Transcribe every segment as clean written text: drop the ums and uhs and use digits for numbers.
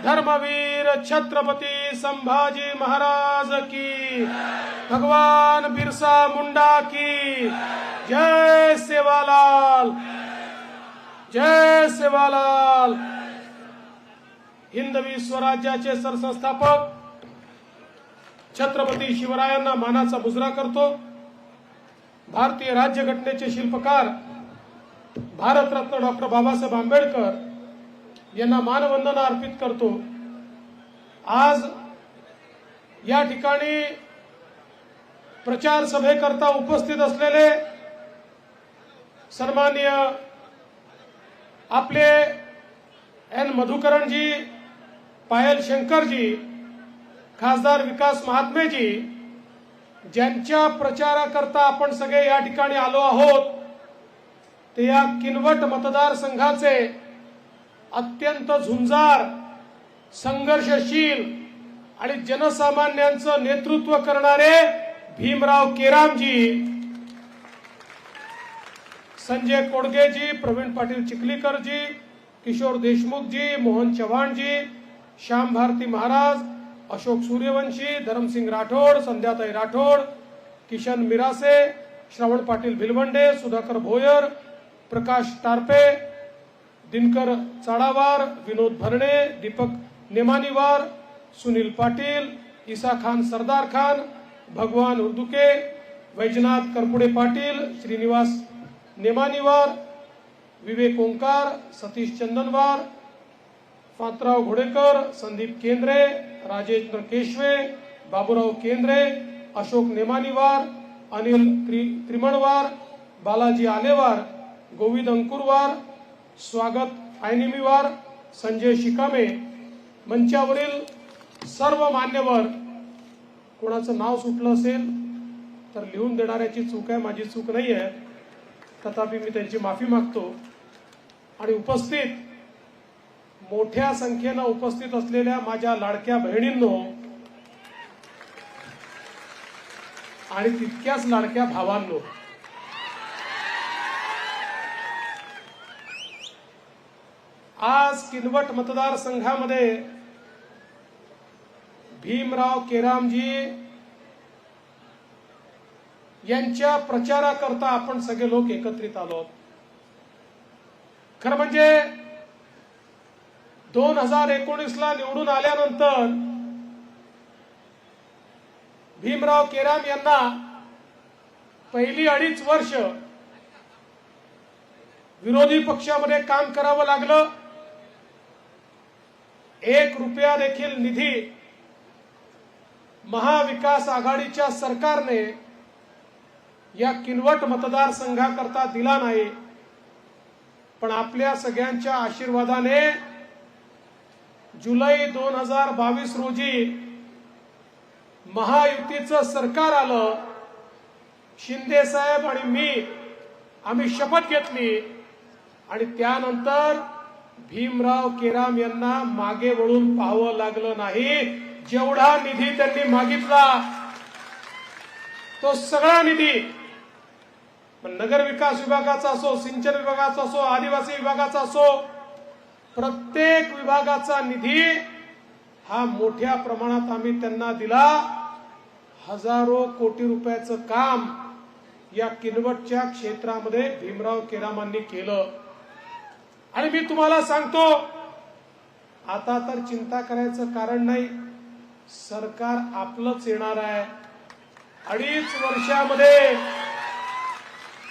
धर्मवीर छत्रपति संभाजी महाराज की, भगवान बिरसा मुंडा की जय। सेवालाल, जय सेवालाल। हिंदवी स्वराज्याचे सरसंस्थापक छत्रपती शिवरायांना मानाचा मुजरा करतो। भारतीय राज्यघटनेचे शिल्पकार भारतरत्न डॉक्टर बाबासाहेब आंबेडकर यांना मानवंदना अर्पित करतो। आज या ठिकाणी प्रचार सभेकरता उपस्थित असलेले सन्माननीय आपले एन मधुकरणजी, पायल शंकरजी, खासदार विकास महात्मेजी, ज्यांच्या प्रचाराकरता आपण सगळे या ठिकाणी आलो आहोत, ते या किनवट मतदारसंघाचे अत्यंत झुंजार, संघर्षशील आणि जनसामान्यांचं नेतृत्व करणारे भीमराव केरामजी, संजय कोडगेजी, प्रवीण पाटील चिखलीकरजी, किशोर देशमुखजी, मोहन चव्हाणजी, श्याम भारती महाराज, अशोक सूर्यवंशी, धरमसिंग राठोड, संध्याताई राठोड, किशन मिरासे, श्रवण पाटील भिलवंडे, सुधाकर भोयर, प्रकाश टारपे, दिनकर चाडावार, विनोद भरणे, दीपक नेमानीवार, सुनील पाटील, ईसा खान सरदार खान, भगवान उर्दुके, वैजनाथ करपुडे पाटील, श्रीनिवास नेमानीवार, विवेक ओंकार, सतीश चंदनवार, फातराव घोडेकर, संदीप केंद्रे, राजेंद्र केशवे, बाबूराव केंद्रे, अशोक नेमानीवार, अनिल त्रिमणवार, बालाजी आलेवार, गोविंद अंकुरवार, स्वागत आयनिमीवार, संजय शिकामे, मंचावरील सर्व मान्यवर, कोणाचं नाव सुटलं असेल तर लिहून देणाऱ्याची चूक आहे, माझी चूक नाही आहे, तथापि मी त्यांची माफी मागतो। आणि उपस्थित मोठ्या संख्येनं उपस्थित असलेल्या माझ्या लाडक्या बहिणींनो आणि तितक्याच लाडक्या भावांनो, आज किनवट मतदारसंघामध्ये भीमराव केरामजी यांच्या प्रचाराकरता आपण सगळे लोक एकत्रित आलो आहोत। खरं म्हणजे 2019 ला निवडून आल्यानंतर भीमराव केराम यांना पहिली 2.5 वर्ष विरोधी पक्षामध्ये काम करावं लागलं। 1 रुपया देखील निधी महाविकास आघाडीच्या सरकारने या किनवट मतदारसंघाकरता दिला नाही, पण आपल्या सगळ्यांच्या आशीर्वादाने जुलै 2022 रोजी महायुतीचं सरकार आलं। शिंदे साहेब आणि मी आम्ही शपथ घेतली आणि त्यानंतर भीमराव केराम यांना मागे वळून पाहावं लागलं नाही। जेवढा निधी त्यांनी मागितला तो सगळा निधी, नगर विकास विभागाचा असो, सिंचन विभागाचा असो, आदिवासी विभागाचा असो, प्रत्येक विभागाचा निधी हा मोठ्या प्रमाणात आम्ही त्यांना दिला। हजारो कोटी रुपयाचं काम या किनवटच्या क्षेत्रामध्ये भीमराव केरामांनी केलं। आणि मी तुम्हाला सांगतो, आता तर चिंता करायचं कारण नाही, सरकार आपलंच येणार आहे। 2.5 वर्षामध्ये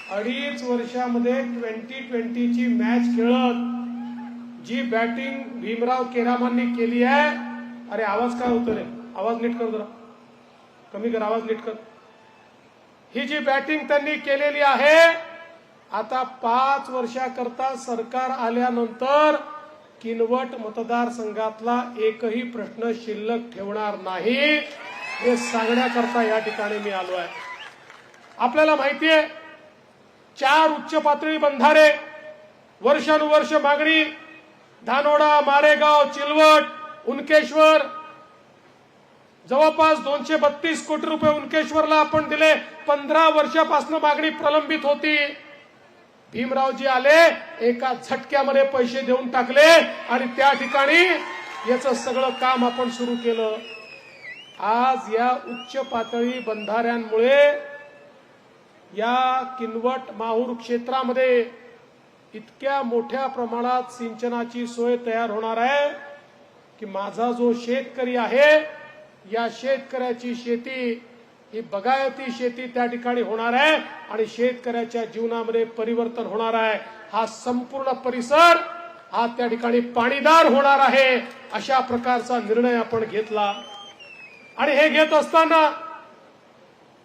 2020 ची मॅच खेळत जी बॅटिंग भीमराव केरामांनी केली आहे, अरे आवाज काय होतो रे, आवाज नीट कर, जरा कमी कर, आवाज नीट कर। ही जी बॅटिंग त्यांनी केलेली आहे, आता 5 वर्षाकरता सरकार आल्यानंतर किनवट मतदारसंघातला एकही प्रश्न शिल्लक ठेवणार नाही, हे सांगण्याकरता या ठिकाणी मी आलो आहे। आपल्याला माहिती आहे, 4 उच्च पातळी बंधारे, वर्षानुवर्ष मागणी, धानोडा, मारेगाव, चिलवट, उनकेश्वर, जवळपास 232 कोटी रुपये उनकेश्वरला आपण दिले। 15 वर्षापासून मागणी प्रलंबित होती। भीमरावजी आले, एका झटक्यामध्ये पैसे देऊन टाकले आणि त्या ठिकाणी याचं सगळं काम आपण सुरू केलं. आज या उच्च पातळी बंधाऱ्यांमुळे या किनवट माहूर क्षेत्रामध्ये इतक्या मोठ्या प्रमाणात सिंचनाची सोय तयार होणार आहे की माझा जो शेतकरी आहे या शेतकऱ्याची शेती ही बागायती शेती त्या ठिकाणी होणार आहे आणि शेतकऱ्याच्या जीवनामध्ये परिवर्तन होणार आहे. हा संपूर्ण परिसर हा त्या ठिकाणी पाणीदार होणार आहे. अशा प्रकारचा निर्णय आपण घेतला. आणि हे घेत असताना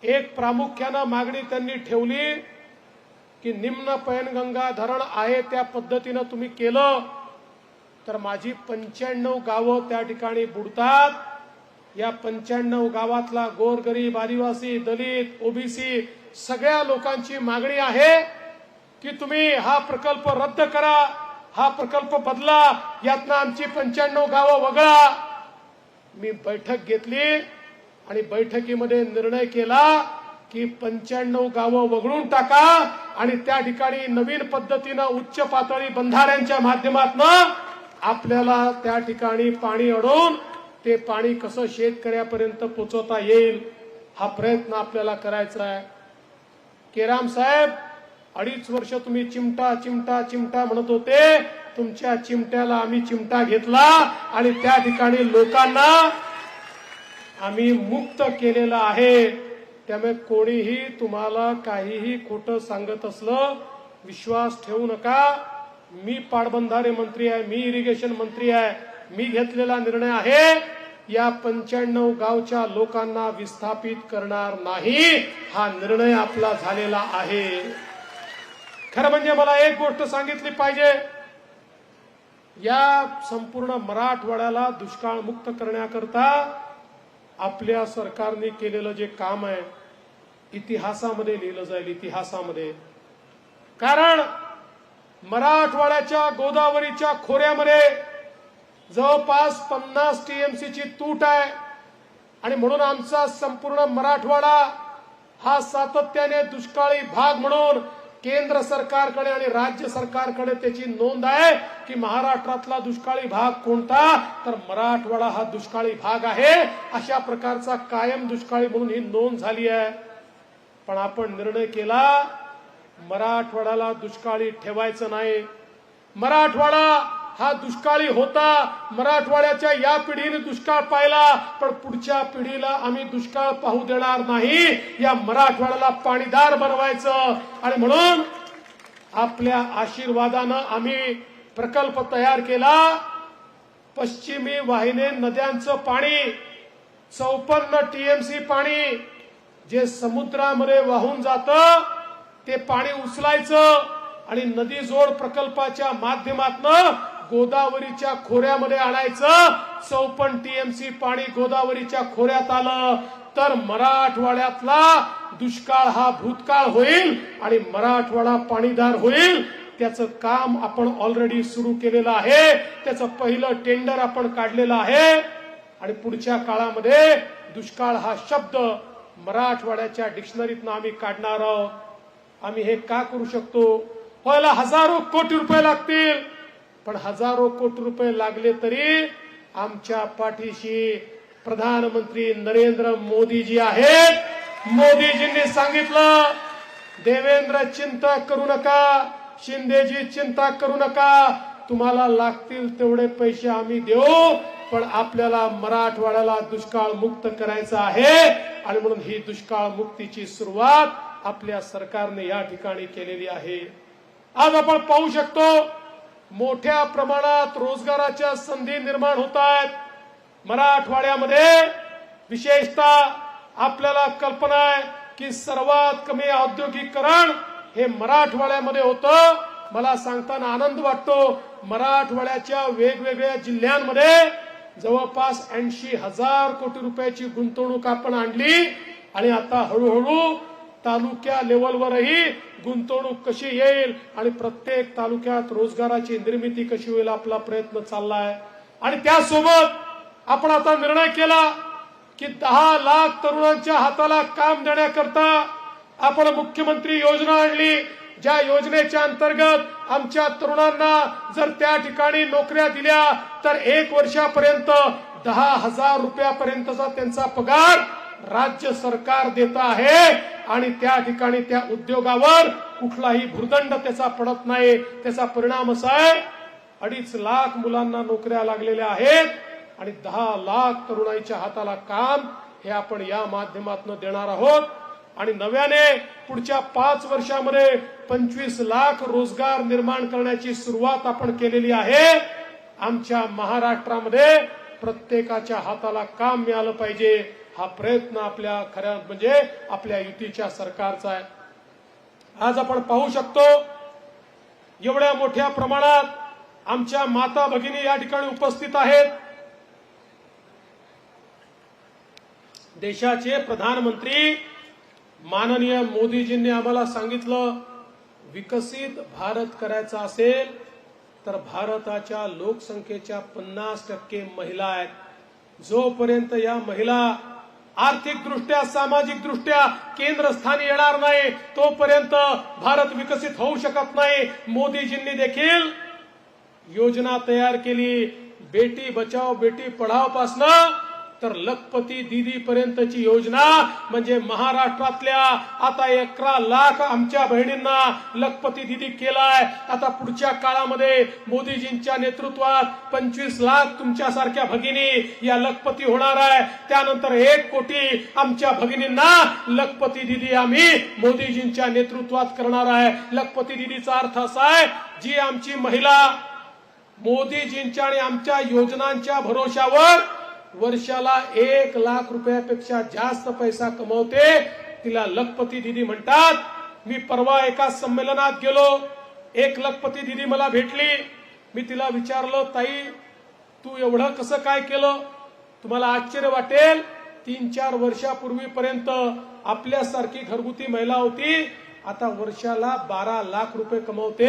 एक प्रामुख्यानं मागणी त्यांनी ठेवली की निम्न पैनगंगा धरण आहे त्या पद्धतीनं तुम्ही केलं तर माझी 95 गावं त्या ठिकाणी बुडतात. या 95 गावातला गोरगरीब, आदिवासी, दलित, ओबीसी सगळ्या लोकांची मागणी आहे की तुम्ही हा प्रकल्प रद्द करा, हा प्रकल्प बदला, यातनं आमची 95 गावं वगळा. मी बैठक घेतली आणि बैठकीमध्ये निर्णय केला की 95 गावं वगळून टाका आणि त्या ठिकाणी नवीन पद्धतीनं उच्च पातळी बंधाऱ्यांच्या माध्यमातून आपल्याला त्या ठिकाणी पाणी अडवून ते पाणी कसं शेतकऱ्यापर्यंत पोहोचवता येईल हा प्रयत्न आपल्याला करायचा आहे. केराम साहेब 2.5 वर्ष तुम्ही चिमटा चिमटा चिमटा म्हणत होते. तुमच्या चिमट्याला आम्ही चिमटा घेतला आणि त्या ठिकाणी लोकांना आम्ही मुक्त केलेलं आहे. त्यामुळे कोणीही तुम्हाला काहीही खोटं सांगत असलं विश्वास ठेवू नका. मी पाटबंधारे मंत्री आहे, मी इरिगेशन मंत्री आहे. मी घेतलेला निर्णय आहे या 95 गावच्या लोकांना विस्थापित करणार नाही. हा निर्णय आपला झालेला आहे. खरं म्हणजे मला एक गोष्ट सांगितली पाहिजे. या संपूर्ण मराठवाड्याला दुष्काळ मुक्त करण्याकरता आपल्या सरकारने केलेलं जे काम आहे इतिहासामध्ये लिहिलं जाईल, इतिहासामध्ये. कारण मराठवाड्याच्या गोदावरीच्या खोऱ्यामध्ये जवळपास 50 टीएमसीची तूट आहे आणि म्हणून आमचा संपूर्ण मराठवाडा हा सातत्याने दुष्काळी भाग म्हणून केंद्र सरकारकडे आणि राज्य सरकारकडे त्याची नोंद आहे की महाराष्ट्रातला दुष्काळी भाग कोणता, तर मराठवाडा हा दुष्काळी भाग आहे. अशा प्रकारचा कायम दुष्काळी म्हणून ही नोंद झाली आहे. पण आपण निर्णय केला मराठवाड्याला दुष्काळी ठेवायचं नाही. मराठवाडा हा दुष्काळी होता. मराठवाड्याच्या या पिढीने दुष्काळ पाहिला, पण पुढच्या पिढीला आम्ही दुष्काळ पाहू देणार नाही. या मराठवाड्याला पाणीदार बनवायचं आणि म्हणून आपल्या आशीर्वादानं आम्ही प्रकल्प तयार केला. पश्चिमी वाहिनी नद्यांचं पाणी 54 टीएमसी पाणी जे समुद्रामध्ये वाहून जातं ते पाणी उचलायचं आणि नदी जोड प्रकल्पाच्या माध्यमातून गोदावरीच्या खोऱ्यामध्ये आणायचं. 54 टीएमसी पाणी गोदावरीच्या खोऱ्यात आलं तर मराठवाड्यातला दुष्काळ हा भूतकाळ होईल आणि मराठवाडा पाणीदार होईल. त्याचं काम आपण ऑलरेडी सुरू केलेलं आहे. त्याचं पहिलं टेंडर आपण काढलेलं आहे आणि पुढच्या काळामध्ये दुष्काळ हा शब्द मराठवाड्याच्या डिक्शनरीतनं आम्ही काढणार आहोत. आम्ही हे का करू शकतो? व्हायला हजारो कोटी रुपये लागतील, पण हजारो कोटी रुपये लागले तरी आमच्या पाठीशी प्रधानमंत्री नरेंद्र मोदीजी आहेत. मोदीजींनी सांगितलं देवेंद्र चिंता करू नका, शिंदेजी चिंता करू नका, तुम्हाला लागतील तेवढे पैसे आम्ही देऊ, पण आपल्याला मराठवाड्याला दुष्काळ मुक्त करायचं आहे आणि म्हणून ही दुष्काळ मुक्तीची सुरुवात आपल्या सरकारने या ठिकाणी केलेली आहे. आज आपण पाहू शकतो मोठ्या प्रमाणात रोजगाराच्या संधी निर्माण होत आहेत मराठवाड्यामध्ये. विशेषतः आपल्याला कल्पना आहे की सर्वात कमी औद्योगिकरण हे मराठवाड्यामध्ये होतं. मला सांगताना आनंद वाटतो मराठवाड्याच्या वेगवेगळ्या जिल्ह्यांमध्ये जवळपास 80,000 कोटी रुपयाची गुंतवणूक आपण आणली आणि आता हळूहळू तालुक्या लेवलवरही गुंतवणूक कशी येईल आणि प्रत्येक तालुक्यात रोजगाराची निर्मिती कशी होईल आपला प्रयत्न चाललाय. आणि त्यासोबत आपण आता निर्णय केला की 10 लाख तरुणांच्या हाताला काम देण्याकरता आपण मुख्यमंत्री योजना आणली. ज्या योजनेच्या अंतर्गत आमच्या तरुणांना जर त्या ठिकाणी नोकऱ्या दिल्या तर 1 वर्षापर्यंत 10,000 रुपयापर्यंतचा त्यांचा पगार राज्य सरकार देत आहे आणि त्या ठिकाणी त्या उद्योगावर कुठलाही भुर्दंड त्याचा पडत नाही। त्याचा परिणाम असा आहे 2.5 लाख मुलांना नोकऱ्या लागलेल्या आहेत आणि 10 लाख तरुणाईच्या हाताला काम हे आपण या माध्यमातून देणार आहोत आणि नव्याने पुढच्या 5 वर्षामध्ये 25 लाख रोजगार निर्माण करण्याची सुरुवात आपण केलेली आहे। आमच्या महाराष्ट्रामध्ये प्रत्येकाच्या हाताला काम मिळालं पाहिजे हा प्रयत्न आपल्या खऱ्या म्हणजे आपल्या युतीच्या सरकारचा आहे। आज आपण पाहू शकतो एवढ्या मोठ्या प्रमाणात आमच्या माता भगिनी या ठिकाणी उपस्थित आहेत। देशाचे प्रधानमंत्री माननीय मोदीजींनी आम्हाला सांगितलं विकसित भारत करायचा असेल तर भारताच्या लोकसंख्येच्या 50% महिला आहेत। जोपर्यंत या महिला आर्थिकदृष्ट्या सामाजिकदृष्ट्या केंद्रस्थानी येणार नाही तोपर्यंत भारत विकसित होऊ शकत नाही। मोदीजींनी देखील योजना तयार केली बेटी बचाओ बेटी पढाओ पासून तर लखपती दीदी पर्यंतची योजना म्हणजे महाराष्ट्रातल्या आता 11 लाख आमच्या बहिणींना लखपती दीदी केलाय। आता पुढच्या काळामध्ये मोदीजींच्या नेतृत्वात 25 लाख तुमच्यासारख्या भगिनी या लखपती होणार आहे। त्यानंतर 1 कोटी आमच्या भगिनींना लखपती दीदी आम्ही मोदीजींच्या नेतृत्वात करणार आहे। लखपती दीदीचा अर्थ असा आहे जी आमची महिला मोदीजींच्या आणि आमच्या योजनांच्या भरोशावर वर्षाला 1 लाख रुपयापेक्षा जास्त पैसा कमवते तिला लखपती दीदी म्हणतात। मी परवा एका संमेलनात गेलो, एक लखपती दीदी मला भेटली। मी तिला विचारलं ताई तू एवढं कसं काय केलं? तुम्हाला आश्चर्य वाटेल 3-4 वर्षापूर्वीपर्यंत आपल्यासारखी घरगुती महिला होती, आता वर्षाला 12 लाख रुपये कमवते।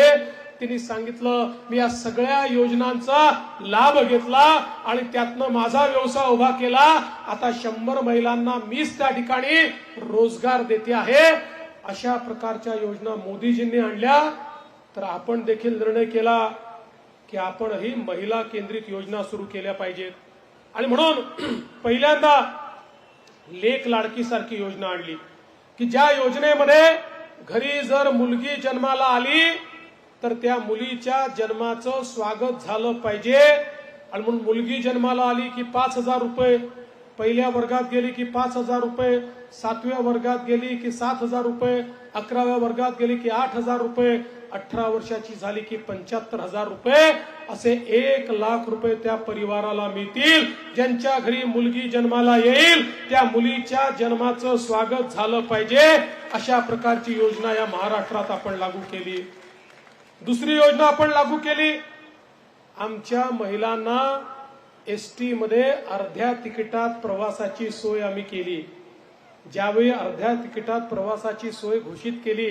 तिने सांगितलं मी या सगळ्या योजनांचा लाभ घेतला आणि त्यातनं माझा व्यवसाय उभा केला। आता 100 महिलांना मीच त्या ठिकाणी रोजगार देते आहे। अशा प्रकारच्या योजना मोदीजींनी आणल्या तर आपण देखील निर्णय केला की आपणही महिला केंद्रित योजना सुरू केल्या पाहिजेत आणि म्हणून पहिल्यांदा लेक लाडकी सारखी योजना आणली की ज्या योजनेमध्ये घरी जर मुलगी जन्माला आली तर त्या मुलीच्या जन्माचं स्वागत झालं पाहिजे आणि म्हणून मुलगी जन्माला आली की 5,000 रुपये, पहिल्या वर्गात गेली की 5,000 रुपये, 7व्या वर्गात गेली की 7,000 रुपये, 11व्या वर्गात गेली की 8,000 रुपये, 18 वर्षाची झाली की 75,000 रुपये, असे 1 लाख रुपये त्या परिवाराला मिळतील। ज्यांच्या घरी मुलगी जन्माला येईल त्या मुलीच्या जन्माचं स्वागत झालं पाहिजे अशा प्रकारची योजना या महाराष्ट्रात आपण लागू केली। दुसरी योजना आपण लागू केली आमच्या महिलांना एसटी मध्ये अर्ध्या तिकिटात प्रवासाची सोय आम्ही केली। ज्यावेळी अर्ध्या तिकिटात प्रवासाची सोय घोषित केली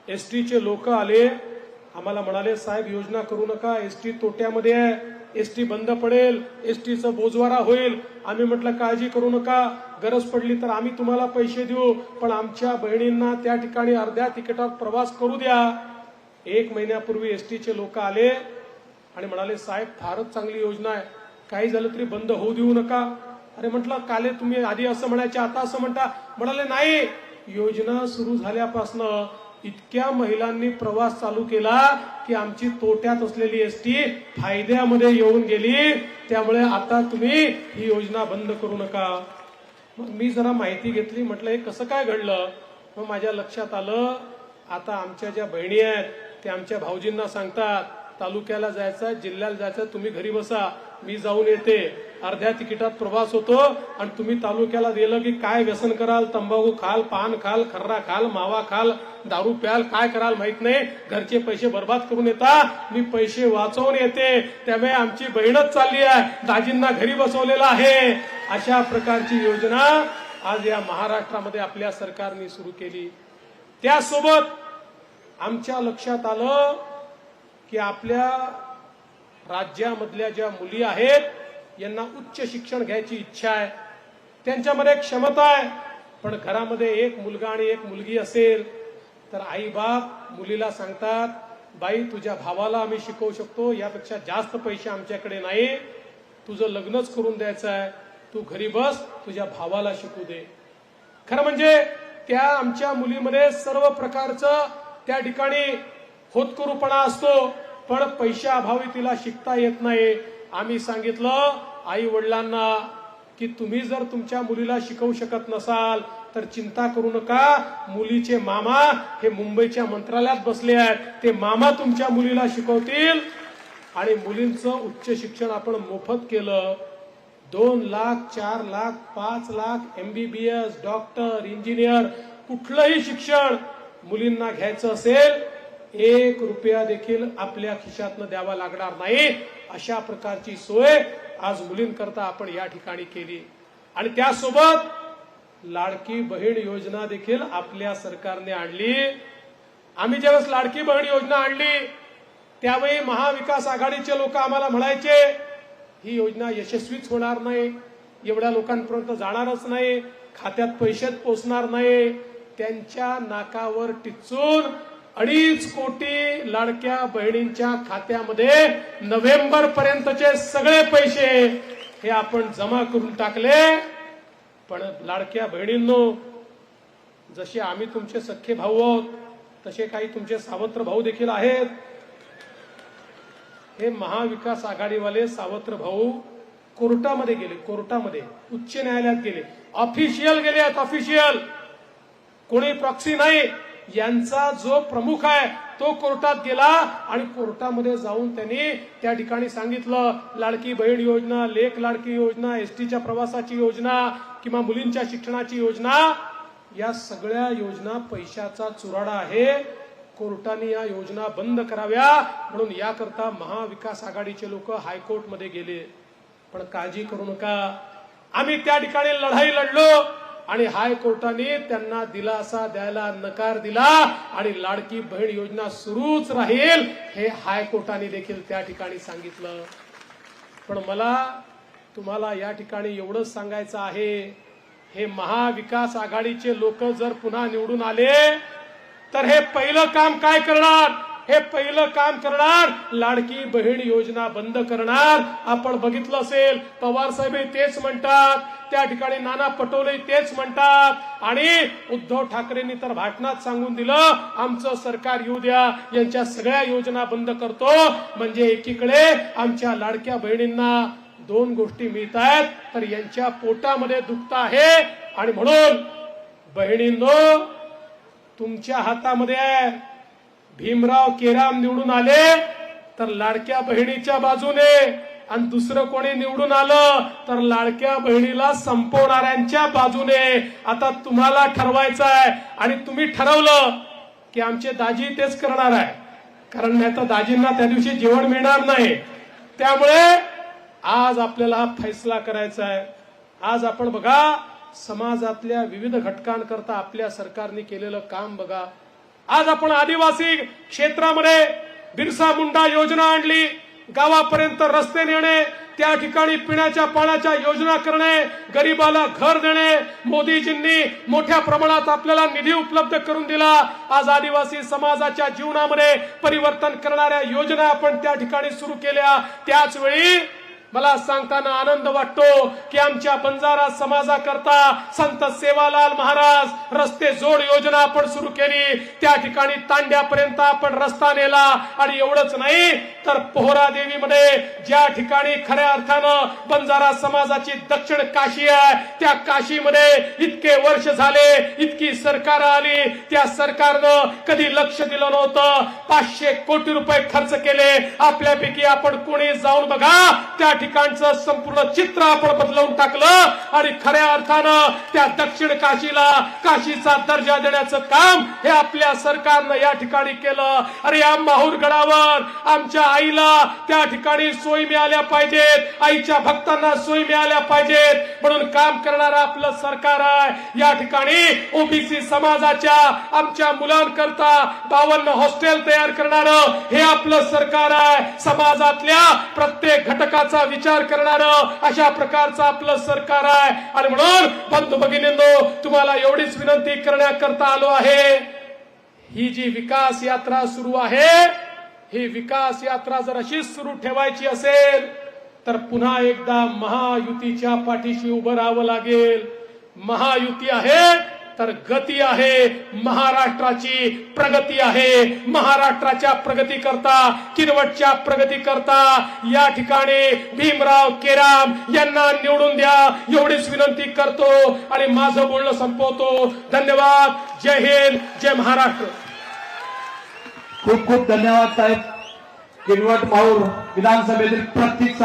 एसटीचे लोक आले आम्हाला म्हणाले साहेब योजना करू नका, एसटी तोट्यामध्ये आहे, एसटी बंद पडेल, एसटीचं बोजवारा होईल। आम्ही म्हटलं काळजी करू नका, गरज पडली तर आम्ही तुम्हाला पैसे देऊ पण आमच्या बहिणींना त्या ठिकाणी अर्ध्या तिकिटात प्रवास करू द्या। 1 महिन्यापूर्वी एसटीचे लोक आले आणि म्हणाले साहेब फारच चांगली योजना आहे, काही झालं तरी बंद होऊ देऊ नका। अरे म्हटलं काले तुम्ही आधी असं म्हणायचे आता असं म्हणता? म्हणाले नाही, योजना सुरू झाल्यापासून इतक्या महिलांनी प्रवास चालू केला की आमची तोट्यात असलेली एसटी फायद्यामध्ये येऊन गेली, त्यामुळे आता तुम्ही ही योजना बंद करू नका। मग मी जरा माहिती घेतली, म्हटलं हे कसं काय घडलं? मग माझ्या लक्षात आलं आता आमच्या ज्या बहिणी आहेत ते आमच्या भाऊजींना सांगतात तालुक्याला जायचं, जिल्ह्याला जायचं, तुम्ही घरी बसा, मी जाऊन येते। अर्ध्या तिकिटात प्रवास होतो आणि तुम्ही तालुक्याला गेलं की काय व्यसन कराल, तंबाखू खाल, पान खाल, खर्रा खाल, मावा खाल, दारू प्याल, काय कराल माहित नाही, घरचे पैसे बर्बाद करून येता, मी पैसे वाचवून येते, त्यामुळे आमची बहीणच चालली आहे, दाजींना घरी बसवलेलं आहे। अशा प्रकारची योजना आज या महाराष्ट्रामध्ये आपल्या सरकारने सुरू केली। त्यासोबत आमच्या लक्षात आलं की आपल्या राज्यामधल्या ज्या मुली आहेत यांना उच्च शिक्षण घ्यायची इच्छा आहे, त्यांच्यामध्ये क्षमता आहे, पण घरामध्ये एक मुलगा आणि एक मुलगी असेल तर आई बाप मुलीला सांगतात, बाई तुझ्या भावाला आम्ही शिकवू शकतो, यापेक्षा जास्त पैसे आमच्याकडे नाही, तुझं लग्नच करून द्यायचं आहे, तू घरी बस, तुझ्या भावाला शिकू दे. खरं म्हणजे त्या आमच्या मुलीमध्ये सर्व प्रकारचं त्या ठिकाणी होतकरूपणा असतो, पण पैशाअभावी तिला शिकता येत नाही. आम्ही सांगितलं आई वडिलांना की तुम्ही जर तुमच्या मुलीला शिकवू शकत नसाल तर चिंता करू नका, मुलीचे मामा हे मुंबईच्या मंत्रालयात बसले आहेत, ते मामा तुमच्या मुलीला शिकवतील. आणि मुलींचं उच्च शिक्षण आपण मोफत केलं. 2 lakh, 4 lakh, 5 lakh, MBBS, doctor, engineer, कुठलंही शिक्षण मुलींना घ्यायचं असेल 1 रुपया देखील आपल्या खिशातनं द्यावा लागणार नाही, अशा प्रकारची सोय आज मुलींकरता आपण या ठिकाणी केली. आणि त्यासोबत लाडकी बहीण योजना देखील आपल्या सरकारने आणली. आम्ही ज्यावेळेस लाडकी बहीण योजना आणली त्यावेळी महाविकास आघाडीचे लोक आम्हाला म्हणायचे ही योजना यशस्वीच होणार नाही, एवढ्या लोकांपर्यंत जाणारच नाही, खात्यात पैसेच पोचणार नाही. त्यांच्या नाकावर टिचून 2.5 कोटी लाडक्या बहिणींच्या खात्यामध्ये नोव्हेंबर पर्यंतचे सगळे पैसे हे आपण जमा करून टाकले. पण लाडक्या बहिणींनो, जसे आम्ही तुमचे सख्खे भाऊ आहोत तसे काही तुमचे सावत्र भाऊ देखील आहेत. हे महाविकास आघाडीवाले सावत्र भाऊ कोर्टामध्ये गेले, कोर्टामध्ये उच्च न्यायालयात गेले, ऑफिशियल गेले आहेत, ऑफिशियल, कोणी प्रॉक्सी नाही. यांचा जो प्रमुख आहे तो कोर्टात गेला आणि कोर्टामध्ये जाऊन त्यांनी त्या ठिकाणी सांगितलं लाडकी बहीण योजना, लेक लाडकी योजना, एसटीच्या प्रवासाची योजना किंवा मुलींच्या शिक्षणाची योजना, या सगळ्या योजना पैशाचा चुराडा आहे, कोर्टाने या योजना बंद कराव्या. म्हणून याकरता महाविकास आघाडीचे लोक हायकोर्टमध्ये गेले. पण काळजी करू नका, आम्ही त्या ठिकाणी लढाई लढलो आणि हायकोर्टाने त्यांना दिलासा द्यायला नकार दिला आणि लाडकी बहीण योजना सुरूच राहील हे हायकोर्टाने देखील त्या ठिकाणी सांगितलं. पण मला तुम्हाला या ठिकाणी एवढंच सांगायचं आहे, हे महाविकास आघाडीचे लोक जर पुन्हा निवडून आले तर हे पहिलं काम काय करणार? हे पहिलं काम करणार लाडकी बहीण योजना बंद करणार. आपण बघितलं असेल पवार साहेब तेच म्हणतात, त्या ठिकाणी नाना पटोले तेच म्हणतात आणि उद्धव ठाकरेंनी तर भाषणात सांगून दिलं आमचं सरकार येऊ द्या, यांच्या सगळ्या योजना बंद करतो. म्हणजे एकीकडे आमच्या लाडक्या बहिणींना 2 गोष्टी मिळत आहेत तर यांच्या पोटामध्ये दुखत आहे. आणि म्हणून बहिणींनो, तुमच्या हातामध्ये आहे. भीमराव केराम निवडून आले तर लाडक्या बहिणीच्या बाजूने आणि दुसरं कोणी निवडून आलं तर लाडक्या बहिणीला संपवणाऱ्यांच्या बाजूने. आता तुम्हाला ठरवायचं आहे आणि तुम्ही ठरवलं की आमचे दाजी तेच करणार आहे, कारण नाही तर दाजींना त्या दिवशी जेवण मिळणार नाही. त्यामुळे आज आपल्याला हा फैसला करायचा आहे. आज आपण बघा समाजातल्या विविध घटकांकरता आपल्या सरकारने केलेलं काम बघा. आज आपण आदिवासी क्षेत्रामध्ये बिरसा मुंडा योजना आणली, गावापर्यंत रस्ते नेणे, त्या ठिकाणी पिण्याच्या पाण्याच्या योजना करणे, गरीबाला घर देणे. मोदीजींनी मोठ्या प्रमाणात आपल्याला निधी उपलब्ध करून दिला. आज आदिवासी समाजाच्या जीवनामध्ये परिवर्तन करणाऱ्या योजना आपण त्या ठिकाणी सुरू केल्या. त्याच वेळी मला सांगताना आनंद वाटतो की आमच्या बंजारा समाजाकरता संत सेवालाल महाराज रस्ते जोड योजना आपण सुरू केली. त्या ठिकाणी तांड्यापर्यंत आपण रस्ता नेला. आणि एवढंच नाही तर पोहरा देवीमध्ये ज्या ठिकाणी खऱ्या अर्थानं बंजारा समाजाची दक्षिण काशी आहे, त्या काशीमध्ये इतके वर्ष झाले, इतकी सरकार आली, त्या सरकारनं कधी लक्ष दिलं नव्हतं. 500 कोटी रुपये खर्च केले. आपल्यापैकी आपण कोणी जाऊन बघा, त्या ठिकाणचं संपूर्ण चित्र आपण बदलवून टाकलं आणि खऱ्या अर्थानं त्या दक्षिण काशीला काशीचा दर्जा देण्याचं काम हे आपल्या सरकारनं या ठिकाणी केलं. अरे या माहूरगडावर आमच्या आईला त्या ठिकाणी सोयी मिळाल्या पाहिजेत, आईच्या भक्तांना सोयी मिळाल्या पाहिजेत, म्हणून काम करणारं आपलं सरकार आहे. या ठिकाणी ओबीसी समाजाच्या आमच्या मुलांकरता 52 हॉस्टेल तयार करणारं हे आपलं सरकार आहे. समाजातल्या प्रत्येक घटकाचा विचार करणारं अशा प्रकारचं आपलं सरकार आहे. आणि म्हणून बंधू भगिनींनो, तुम्हाला एवढीच विनंती करण्याकरता आलो आहे, ही जी विकास यात्रा सुरू आहे, ही विकास यात्रा जर अशीच सुरू ठेवायची असेल तर पुन्हा एकदा महायुतीच्या पाठीशी उभं राहावं लागेल. महायुती आहे तर गती आहे, महाराष्ट्राची प्रगती आहे. महाराष्ट्राच्या प्रगती करता, किनवटच्या प्रगती करता या ठिकाणी भीमराव केराम यांना निवडून द्या एवढीच विनंती करतो आणि माझं बोलणं संपवतो. धन्यवाद. जय हिंद, जय महाराष्ट्र. खूप खूप धन्यवाद साहेब. किनवट माहूर विधानसभेतील प्रत्येक